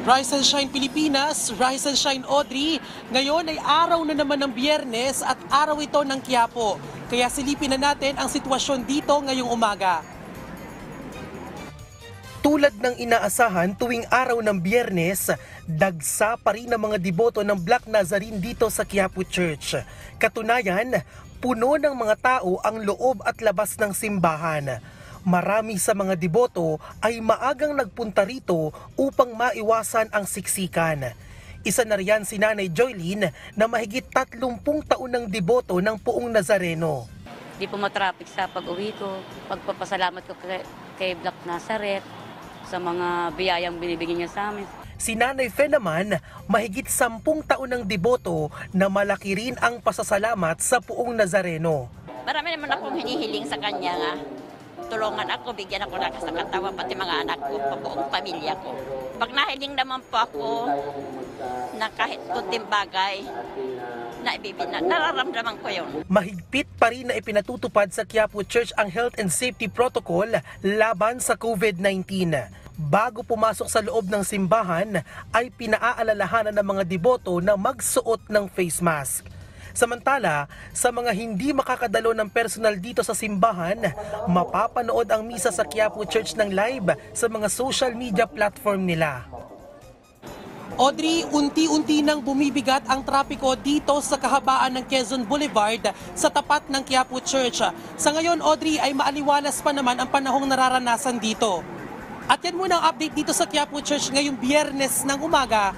Rise and Shine Pilipinas, Rise and Shine Audrey. Ngayon ay araw na naman ng Biyernes at araw ito ng Quiapo. Kaya silipin na natin ang sitwasyon dito ngayong umaga. Tulad ng inaasahan tuwing araw ng Biyernes, dagsa pa rin ang mga deboto ng Black Nazarene dito sa Quiapo Church. Katunayan, puno ng mga tao ang loob at labas ng simbahan. Marami sa mga deboto ay maagang nagpunta rito upang maiwasan ang siksikan. Isa na riyan si Nanay Joylene na mahigit 30 taon ng deboto ng Poong Nazareno. Di po matraffic sa pag-uwi ko. Pagpapasalamat ko kay Black Nazareth sa mga biyayang binibigyan niya sa amin. Si Nanay Fe naman, mahigit 10 taon ng deboto na malaki rin ang pasasalamat sa Poong Nazareno. Marami naman akong hinihiling sa kanya nga. Tulungan ako, bigyan ako ng kasakatawa, pati mga anak ko, buong pamilya ko. Pag nahiling naman po ako na kahit kunting bagay, nararamdaman ko yun. Mahigpit pa rin na ipinatutupad sa Quiapo Church ang health and safety protocol laban sa COVID-19. Bago pumasok sa loob ng simbahan, ay pinaaalalahanan ng mga deboto na magsuot ng face mask. Samantala, sa mga hindi makakadalo ng personal dito sa simbahan, mapapanood ang misa sa Quiapo Church ng live sa mga social media platform nila. Audrey, unti-unti nang bumibigat ang trapiko dito sa kahabaan ng Quezon Boulevard sa tapat ng Quiapo Church. Sa ngayon, Audrey, ay maaliwalas pa naman ang panahong nararanasan dito. At yan muna ang update dito sa Quiapo Church ngayong Biyernes ng umaga.